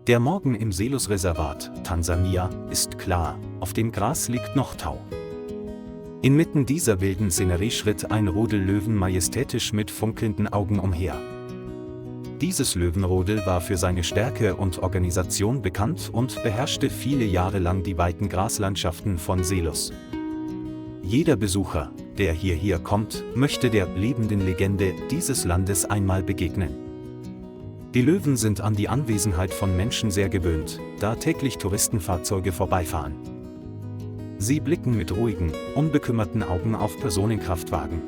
Der Morgen im Selous-Reservat, Tansania, ist klar, auf dem Gras liegt noch Tau. Inmitten dieser wilden Szenerie schritt ein Rudel Löwen majestätisch mit funkelnden Augen umher. Dieses Löwenrudel war für seine Stärke und Organisation bekannt und beherrschte viele Jahre lang die weiten Graslandschaften von Selous. Jeder Besucher, der hierher kommt, möchte der lebenden Legende dieses Landes einmal begegnen. Die Löwen sind an die Anwesenheit von Menschen sehr gewöhnt, da täglich Touristenfahrzeuge vorbeifahren. Sie blicken mit ruhigen, unbekümmerten Augen auf Personenkraftwagen.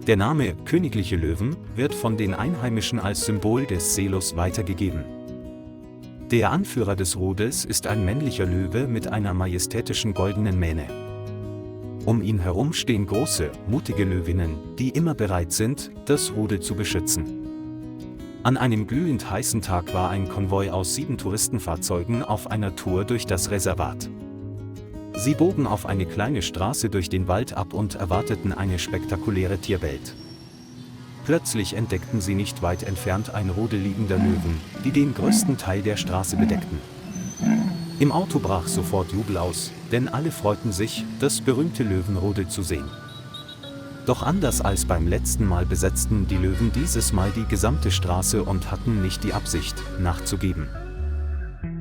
Der Name Königliche Löwen wird von den Einheimischen als Symbol des Selous weitergegeben. Der Anführer des Rudels ist ein männlicher Löwe mit einer majestätischen goldenen Mähne. Um ihn herum stehen große, mutige Löwinnen, die immer bereit sind, das Rudel zu beschützen. An einem glühend heißen Tag war ein Konvoi aus 7 Touristenfahrzeugen auf einer Tour durch das Reservat. Sie bogen auf eine kleine Straße durch den Wald ab und erwarteten eine spektakuläre Tierwelt. Plötzlich entdeckten sie nicht weit entfernt ein Rudel liegender Löwen, die den größten Teil der Straße bedeckten. Im Auto brach sofort Jubel aus, denn alle freuten sich, das berühmte Löwenrudel zu sehen. Doch anders als beim letzten Mal besetzten die Löwen dieses Mal die gesamte Straße und hatten nicht die Absicht, nachzugeben.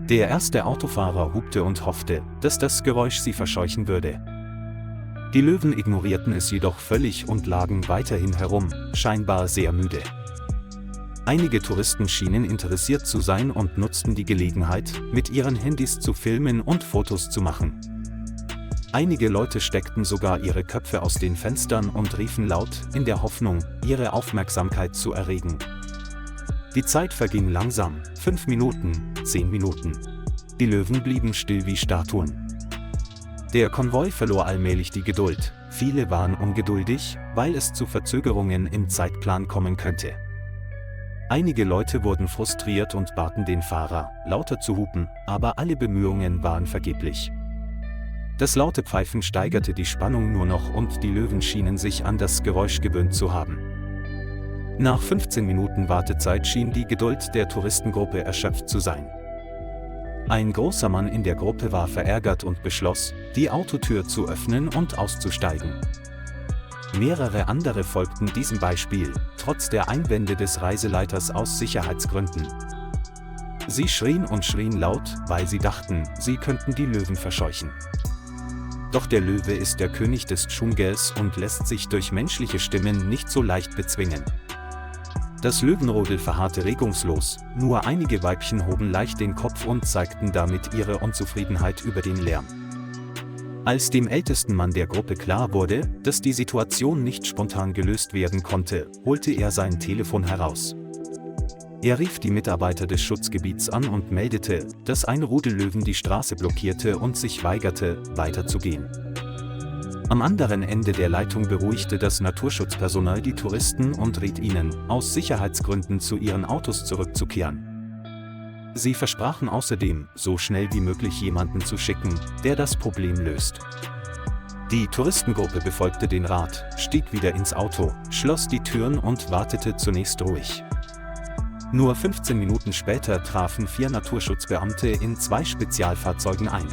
Der erste Autofahrer hupte und hoffte, dass das Geräusch sie verscheuchen würde. Die Löwen ignorierten es jedoch völlig und lagen weiterhin herum, scheinbar sehr müde. Einige Touristen schienen interessiert zu sein und nutzten die Gelegenheit, mit ihren Handys zu filmen und Fotos zu machen. Einige Leute steckten sogar ihre Köpfe aus den Fenstern und riefen laut, in der Hoffnung, ihre Aufmerksamkeit zu erregen. Die Zeit verging langsam, 5 Minuten, 10 Minuten. Die Löwen blieben still wie Statuen. Der Konvoi verlor allmählich die Geduld, viele waren ungeduldig, weil es zu Verzögerungen im Zeitplan kommen könnte. Einige Leute wurden frustriert und baten den Fahrer, lauter zu hupen, aber alle Bemühungen waren vergeblich. Das laute Pfeifen steigerte die Spannung nur noch und die Löwen schienen sich an das Geräusch gewöhnt zu haben. Nach 15 Minuten Wartezeit schien die Geduld der Touristengruppe erschöpft zu sein. Ein großer Mann in der Gruppe war verärgert und beschloss, die Autotür zu öffnen und auszusteigen. Mehrere andere folgten diesem Beispiel, trotz der Einwände des Reiseleiters aus Sicherheitsgründen. Sie schrien und schrien laut, weil sie dachten, sie könnten die Löwen verscheuchen. Doch der Löwe ist der König des Dschungels und lässt sich durch menschliche Stimmen nicht so leicht bezwingen. Das Löwenrudel verharrte regungslos, nur einige Weibchen hoben leicht den Kopf und zeigten damit ihre Unzufriedenheit über den Lärm. Als dem ältesten Mann der Gruppe klar wurde, dass die Situation nicht spontan gelöst werden konnte, holte er sein Telefon heraus. Er rief die Mitarbeiter des Schutzgebiets an und meldete, dass ein Rudel Löwen die Straße blockierte und sich weigerte, weiterzugehen. Am anderen Ende der Leitung beruhigte das Naturschutzpersonal die Touristen und riet ihnen, aus Sicherheitsgründen zu ihren Autos zurückzukehren. Sie versprachen außerdem, so schnell wie möglich jemanden zu schicken, der das Problem löst. Die Touristengruppe befolgte den Rat, stieg wieder ins Auto, schloss die Türen und wartete zunächst ruhig. Nur 15 Minuten später trafen 4 Naturschutzbeamte in 2 Spezialfahrzeugen ein.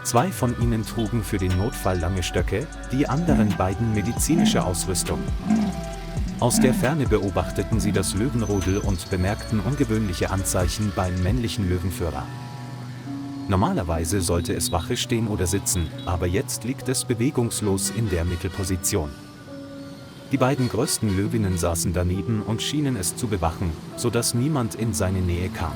2 von ihnen trugen für den Notfall lange Stöcke, die anderen beiden medizinische Ausrüstung. Aus der Ferne beobachteten sie das Löwenrudel und bemerkten ungewöhnliche Anzeichen beim männlichen Löwenführer. Normalerweise sollte es Wache stehen oder sitzen, aber jetzt liegt es bewegungslos in der Mittelposition. Die beiden größten Löwinnen saßen daneben und schienen es zu bewachen, sodass niemand in seine Nähe kam.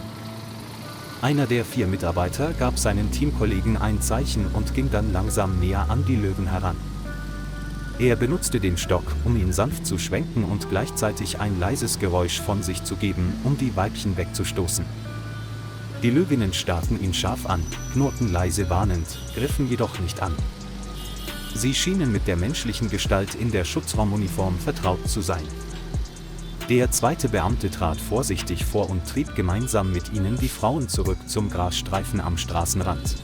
Einer der 4 Mitarbeiter gab seinen Teamkollegen ein Zeichen und ging dann langsam näher an die Löwen heran. Er benutzte den Stock, um ihn sanft zu schwenken und gleichzeitig ein leises Geräusch von sich zu geben, um die Weibchen wegzustoßen. Die Löwinnen starrten ihn scharf an, knurrten leise warnend, griffen jedoch nicht an. Sie schienen mit der menschlichen Gestalt in der Schutzraumuniform vertraut zu sein. Der zweite Beamte trat vorsichtig vor und trieb gemeinsam mit ihnen die Frauen zurück zum Grasstreifen am Straßenrand.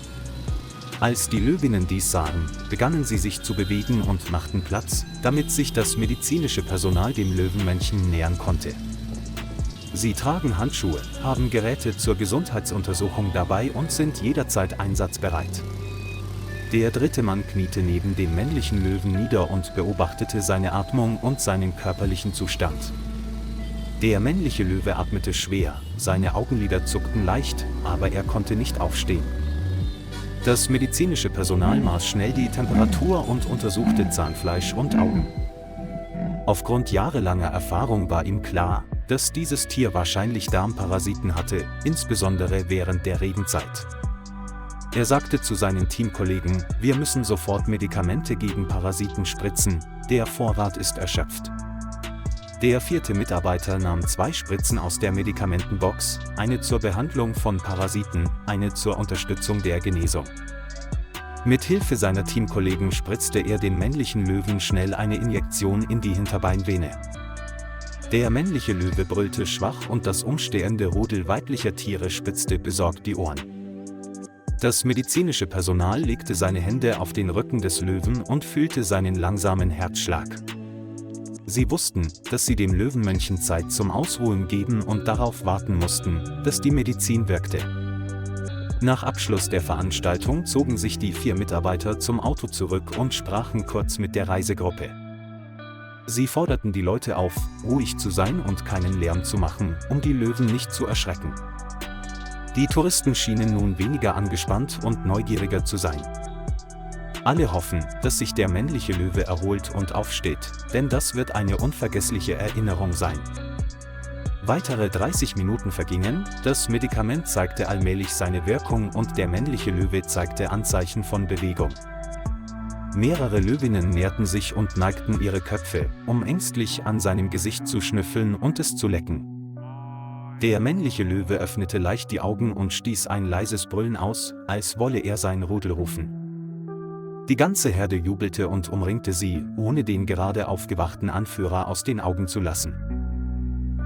Als die Löwinnen dies sahen, begannen sie sich zu bewegen und machten Platz, damit sich das medizinische Personal dem Löwenmännchen nähern konnte. Sie tragen Handschuhe, haben Geräte zur Gesundheitsuntersuchung dabei und sind jederzeit einsatzbereit. Der dritte Mann kniete neben dem männlichen Löwen nieder und beobachtete seine Atmung und seinen körperlichen Zustand. Der männliche Löwe atmete schwer, seine Augenlider zuckten leicht, aber er konnte nicht aufstehen. Das medizinische Personal maß schnell die Temperatur und untersuchte Zahnfleisch und Augen. Aufgrund jahrelanger Erfahrung war ihm klar, dass dieses Tier wahrscheinlich Darmparasiten hatte, insbesondere während der Regenzeit. Er sagte zu seinen Teamkollegen: Wir müssen sofort Medikamente gegen Parasiten spritzen, der Vorrat ist erschöpft. Der vierte Mitarbeiter nahm 2 Spritzen aus der Medikamentenbox, eine zur Behandlung von Parasiten, eine zur Unterstützung der Genesung. Mit Hilfe seiner Teamkollegen spritzte er dem männlichen Löwen schnell eine Injektion in die Hinterbeinvene. Der männliche Löwe brüllte schwach und das umstehende Rudel weiblicher Tiere spitzte besorgt die Ohren. Das medizinische Personal legte seine Hände auf den Rücken des Löwen und fühlte seinen langsamen Herzschlag. Sie wussten, dass sie dem Löwenmännchen Zeit zum Ausruhen geben und darauf warten mussten, dass die Medizin wirkte. Nach Abschluss der Veranstaltung zogen sich die 4 Mitarbeiter zum Auto zurück und sprachen kurz mit der Reisegruppe. Sie forderten die Leute auf, ruhig zu sein und keinen Lärm zu machen, um die Löwen nicht zu erschrecken. Die Touristen schienen nun weniger angespannt und neugieriger zu sein. Alle hoffen, dass sich der männliche Löwe erholt und aufsteht, denn das wird eine unvergessliche Erinnerung sein. Weitere 30 Minuten vergingen, das Medikament zeigte allmählich seine Wirkung und der männliche Löwe zeigte Anzeichen von Bewegung. Mehrere Löwinnen näherten sich und neigten ihre Köpfe, um ängstlich an seinem Gesicht zu schnüffeln und es zu lecken. Der männliche Löwe öffnete leicht die Augen und stieß ein leises Brüllen aus, als wolle er sein Rudel rufen. Die ganze Herde jubelte und umringte sie, ohne den gerade aufgewachten Anführer aus den Augen zu lassen.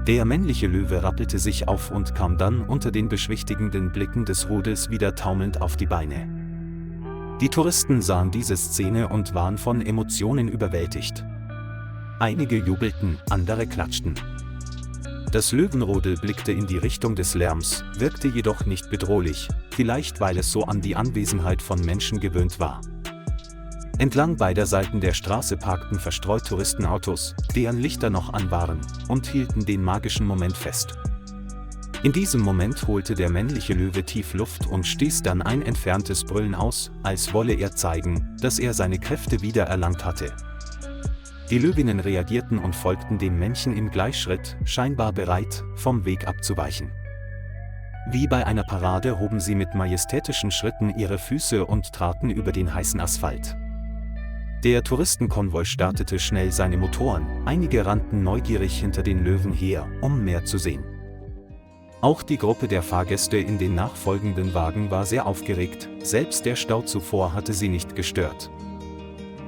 Der männliche Löwe rappelte sich auf und kam dann unter den beschwichtigenden Blicken des Rudels wieder taumelnd auf die Beine. Die Touristen sahen diese Szene und waren von Emotionen überwältigt. Einige jubelten, andere klatschten. Das Löwenrudel blickte in die Richtung des Lärms, wirkte jedoch nicht bedrohlich, vielleicht weil es so an die Anwesenheit von Menschen gewöhnt war. Entlang beider Seiten der Straße parkten verstreut Touristenautos, deren Lichter noch an waren, und hielten den magischen Moment fest. In diesem Moment holte der männliche Löwe tief Luft und stieß dann ein entferntes Brüllen aus, als wolle er zeigen, dass er seine Kräfte wiedererlangt hatte. Die Löwinnen reagierten und folgten dem Männchen im Gleichschritt, scheinbar bereit, vom Weg abzuweichen. Wie bei einer Parade hoben sie mit majestätischen Schritten ihre Füße und traten über den heißen Asphalt. Der Touristenkonvoi startete schnell seine Motoren, einige rannten neugierig hinter den Löwen her, um mehr zu sehen. Auch die Gruppe der Fahrgäste in den nachfolgenden Wagen war sehr aufgeregt, selbst der Stau zuvor hatte sie nicht gestört.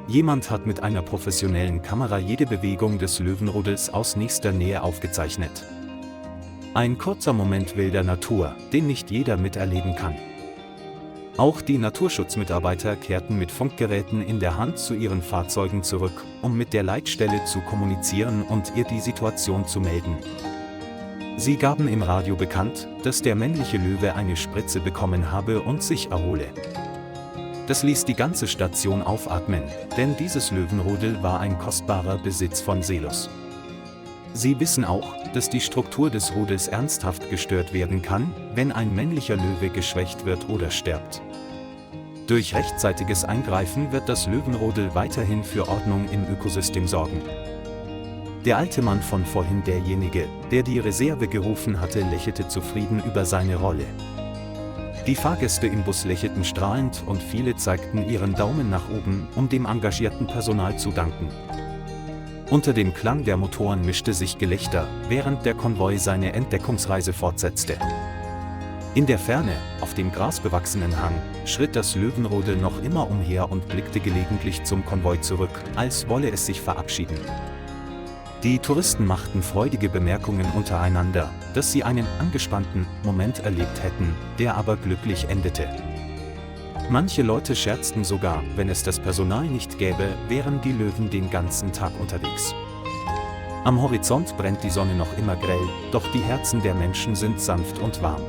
Jemand hat mit einer professionellen Kamera jede Bewegung des Löwenrudels aus nächster Nähe aufgezeichnet. Ein kurzer Moment wilder Natur, den nicht jeder miterleben kann. Auch die Naturschutzmitarbeiter kehrten mit Funkgeräten in der Hand zu ihren Fahrzeugen zurück, um mit der Leitstelle zu kommunizieren und ihr die Situation zu melden. Sie gaben im Radio bekannt, dass der männliche Löwe eine Spritze bekommen habe und sich erhole. Das ließ die ganze Station aufatmen, denn dieses Löwenrudel war ein kostbarer Besitz von Selous. Sie wissen auch, dass die Struktur des Rudels ernsthaft gestört werden kann, wenn ein männlicher Löwe geschwächt wird oder stirbt. Durch rechtzeitiges Eingreifen wird das Löwenrudel weiterhin für Ordnung im Ökosystem sorgen. Der alte Mann von vorhin, derjenige, der die Reserve gerufen hatte, lächelte zufrieden über seine Rolle. Die Fahrgäste im Bus lächelten strahlend und viele zeigten ihren Daumen nach oben, um dem engagierten Personal zu danken. Unter dem Klang der Motoren mischte sich Gelächter, während der Konvoi seine Entdeckungsreise fortsetzte. In der Ferne, auf dem grasbewachsenen Hang, schritt das Löwenrudel noch immer umher und blickte gelegentlich zum Konvoi zurück, als wolle es sich verabschieden. Die Touristen machten freudige Bemerkungen untereinander, dass sie einen angespannten Moment erlebt hätten, der aber glücklich endete. Manche Leute scherzten sogar, wenn es das Personal nicht gäbe, wären die Löwen den ganzen Tag unterwegs. Am Horizont brennt die Sonne noch immer grell, doch die Herzen der Menschen sind sanft und warm.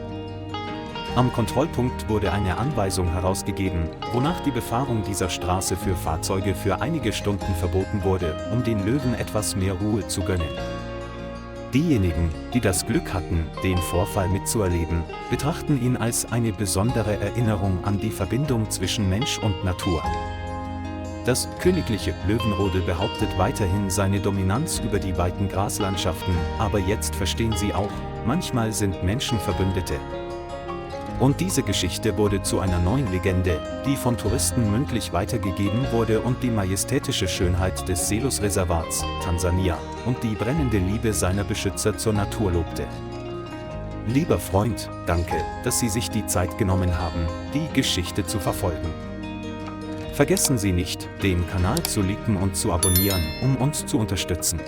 Am Kontrollpunkt wurde eine Anweisung herausgegeben, wonach die Befahrung dieser Straße für Fahrzeuge für einige Stunden verboten wurde, um den Löwen etwas mehr Ruhe zu gönnen. Diejenigen, die das Glück hatten, den Vorfall mitzuerleben, betrachten ihn als eine besondere Erinnerung an die Verbindung zwischen Mensch und Natur. Das königliche Löwenrudel behauptet weiterhin seine Dominanz über die weiten Graslandschaften, aber jetzt verstehen sie auch, manchmal sind Menschen Verbündete. Und diese Geschichte wurde zu einer neuen Legende, die von Touristen mündlich weitergegeben wurde und die majestätische Schönheit des Selous-Reservats, Tansania, und die brennende Liebe seiner Beschützer zur Natur lobte. Lieber Freund, danke, dass Sie sich die Zeit genommen haben, die Geschichte zu verfolgen. Vergessen Sie nicht, den Kanal zu liken und zu abonnieren, um uns zu unterstützen.